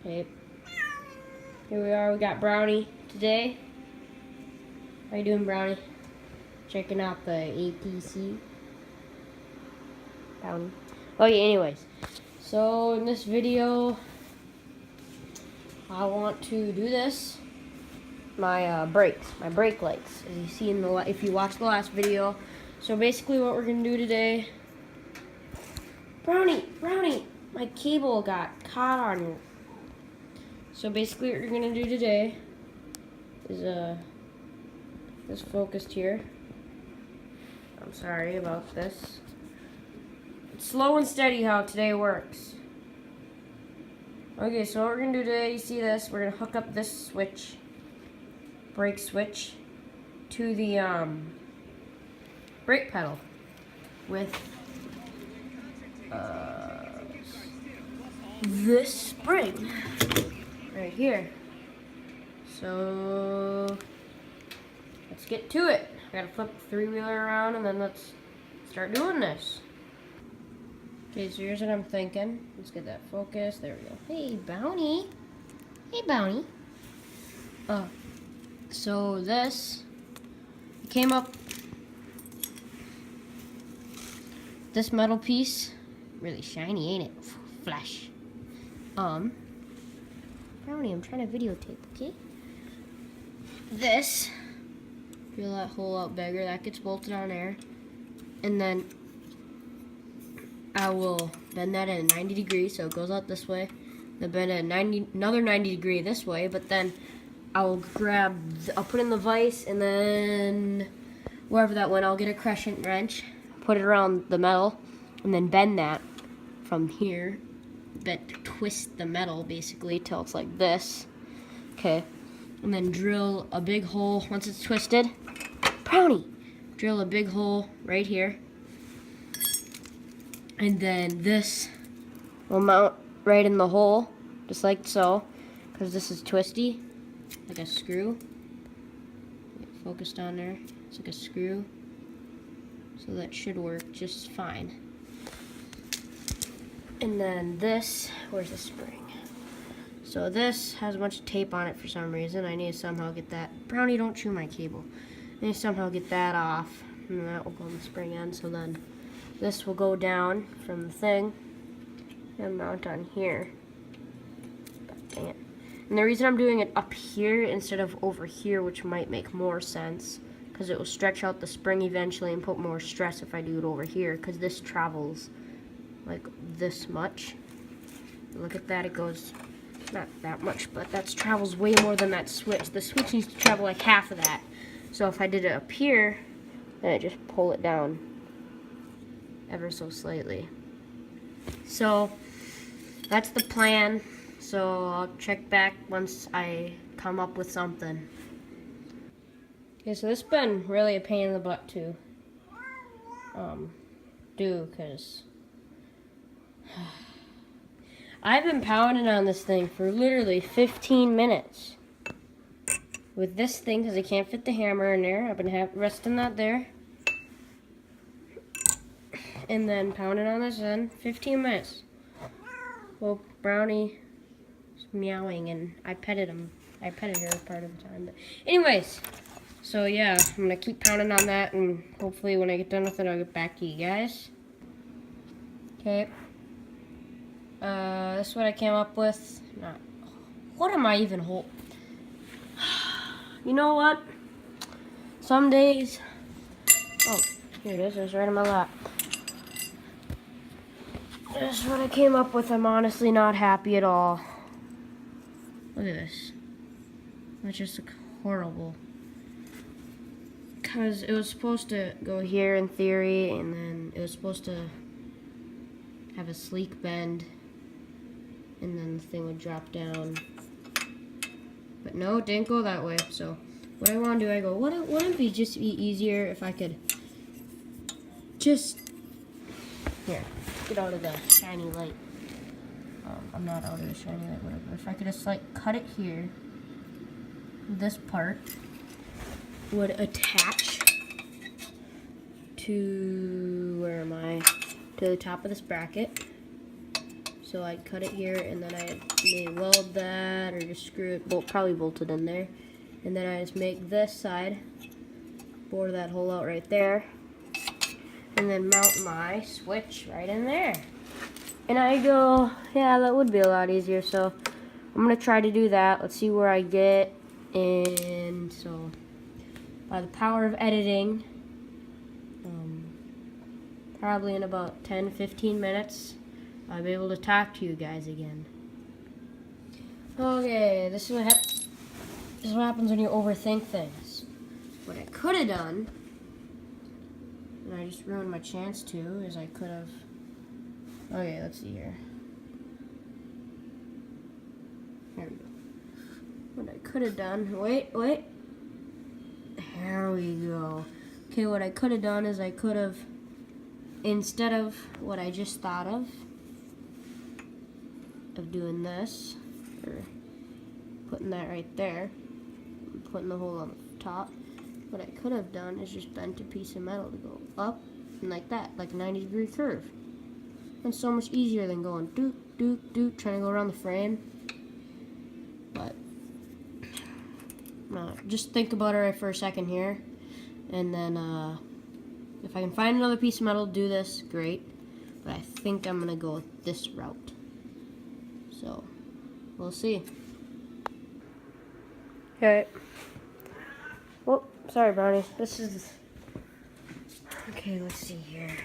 Okay. Here we are. We got Brownie today. How you doing, Brownie? Checking out the APC. Brownie. Oh yeah. Anyways, so in this video, I want to do this. My brakes, my brake lights, as you see in the if you watch the last video. So basically, what we're gonna do today. Brownie, my cable got caught on you. So basically, what we're gonna do today is this focused here. I'm sorry about this. It's slow and steady how today works. Okay, so what we're gonna do today, you see this, we're gonna hook up this switch, brake switch, to the brake pedal with this spring right here. So let's get to it. I gotta flip the three-wheeler around and then let's start doing this. Okay, so here's what I'm thinking. Let's get that focus. There we go. Hey, Bounty. Hey, Bounty. So this came up. This metal piece, really shiny, ain't it? Flash. Brownie, I'm trying to videotape, okay? This, feel that hole out bigger, that gets bolted on there. And then I will bend that at a 90 degrees, so it goes out this way. Then bend it at another 90 degree this way, but then I will I'll put in the vise, and then wherever that went, I'll get a crescent wrench, put it around the metal, and then bend that from here. Twist the metal basically till it's like this. Okay. And then drill a big hole once it's twisted. Brownie! Drill a big hole right here. And then this will mount right in the hole, just like so, because this is twisty, like a screw. Get focused on there. It's like a screw. So that should work just fine. And then this, where's the spring? So this has a bunch of tape on it for some reason. I need to somehow get that. Brownie, don't chew my cable. I need to somehow get that off. And that will go on the spring end. So then this will go down from the thing and mount on here. Dang it. And the reason I'm doing it up here instead of over here, which might make more sense, because it will stretch out the spring eventually and put more stress if I do it over here, because this travels like this much. Look at that, it goes not that much, but that travels way more than that switch. The switch needs to travel like half of that. So if I did it up here, then I just pull it down ever so slightly. So that's the plan. So I'll check back once I come up with something. Okay, so this has been really a pain in the butt to do, because I've been pounding on this thing for literally 15 minutes with this thing because I can't fit the hammer in there. I've been resting that there and then pounding on this end 15 minutes. Well, Brownie is meowing and I petted him. I petted her part of the time. But anyways, so yeah, I'm going to keep pounding on that, and hopefully when I get done with it, I'll get back to you guys. Okay. This is what I came up with. What am I even holding? You know what? Some days... Oh, here it is. It's right in my lap. This is what I came up with. I'm honestly not happy at all. Look at this. That just looks horrible. Because it was supposed to go here in theory, and then it was supposed to have a sleek bend, and then the thing would drop down. But no, it didn't go that way. So what I want to do, I go, wouldn't it just be easier if I could just, here, get out of the shiny light. I'm not out of the shiny light, whatever. If I could just like cut it here, this part would attach to, where am I? To the top of this bracket. So I'd cut it here, and then I may weld that, or just screw it, probably bolt it in there. And then I just make this side, bore that hole out right there, and then mount my switch right in there. And I go, yeah, that would be a lot easier, so I'm going to try to do that. Let's see where I get. And so, by the power of editing, probably in about 10-15 minutes, I'll be able to talk to you guys again. Okay, this is what happens when you overthink things. What I could have done, and I just ruined my chance to, is I could have... Okay, let's see here. There we go. What I could have done... Wait. There we go. Okay, what I could have done is I could have... Instead of what I just thought of doing this, or putting that right there, putting the hole on the top, what I could have done is just bent a piece of metal to go up and like that, like a 90-degree curve. It's so much easier than going doot, doot, doot, trying to go around the frame. But just think about it right for a second here, and then if I can find another piece of metal to do this, great. But I think I'm gonna go with this route. So we'll see. Okay. Whoop, sorry, Brownie. This is... Okay, let's see here.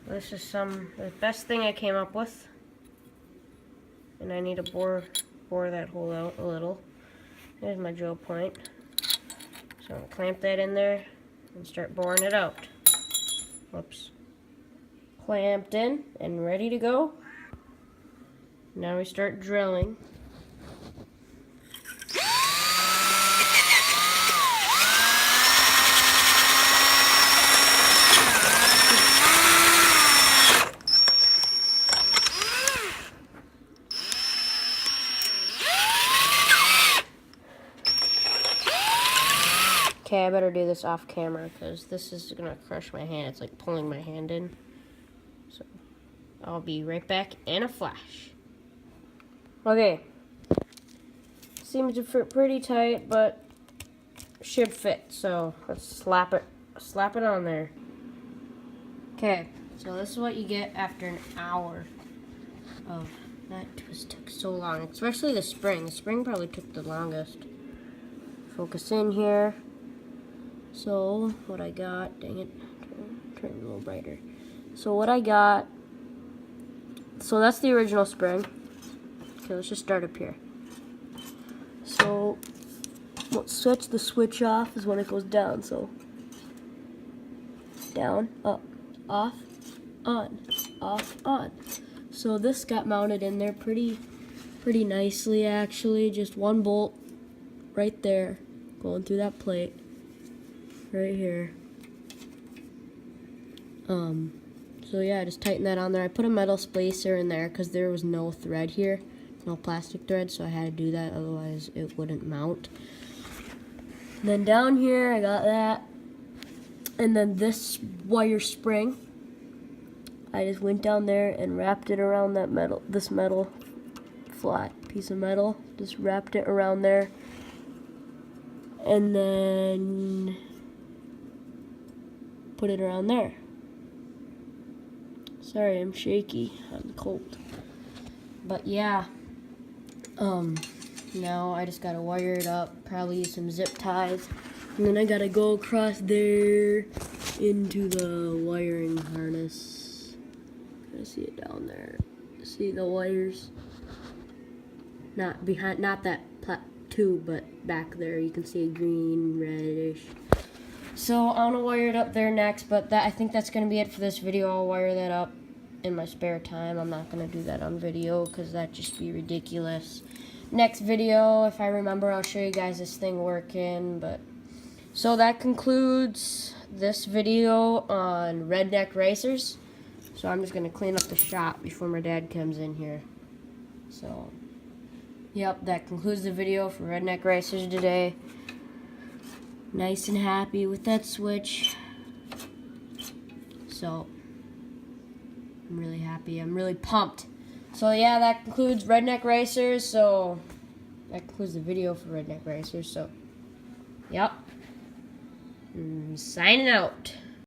This is the best thing I came up with. And I need to bore that hole out a little. There's my drill point. So I'm gonna clamp that in there and start boring it out. Whoops. Clamped in and ready to go. Now we start drilling. Okay, I better do this off camera because this is gonna crush my hand. It's like pulling my hand in. So I'll be right back in a flash. Okay. Seems to fit pretty tight, but should fit. So let's slap it on there. Okay, so this is what you get after an hour of that. Took so long, especially the spring. The spring probably took the longest. Focus in here. So what I got, dang it, turn it a little brighter. So what I got, so that's the original spring. Okay, let's just start up here. So what sets the switch off is when it goes down. So down, up, off, on, off, on. So this got mounted in there pretty nicely actually. Just one bolt right there going through that plate. Right here. So yeah, just tighten that on there. I put a metal spacer in there because there was no thread here, no plastic thread, so I had to do that, otherwise it wouldn't mount. And then down here I got that, and then this wire spring, I just went down there and wrapped it around that metal, this metal, flat piece of metal, just wrapped it around there, and then put it around there. Sorry, I'm shaky. I'm cold. But yeah. Now I just gotta wire it up. Probably use some zip ties. And then I gotta go across there into the wiring harness. Gotta see it down there. See the wires? Not behind, not that tube, but back there. You can see a green, reddish. So I'm gonna wire it up there next, but I think that's gonna be it for this video. I'll wire that up in my spare time. I'm not gonna do that on video because that'd just be ridiculous. Next video, if I remember, I'll show you guys this thing working. But so that concludes this video on Redneck Racers. So I'm just gonna clean up the shop before my dad comes in here. So yep, that concludes the video for Redneck Racers today. Nice and happy with that switch. So I'm really happy. I'm really pumped. So yeah, that concludes Redneck Racers. So that concludes the video for Redneck Racers. So, yep. Signing out.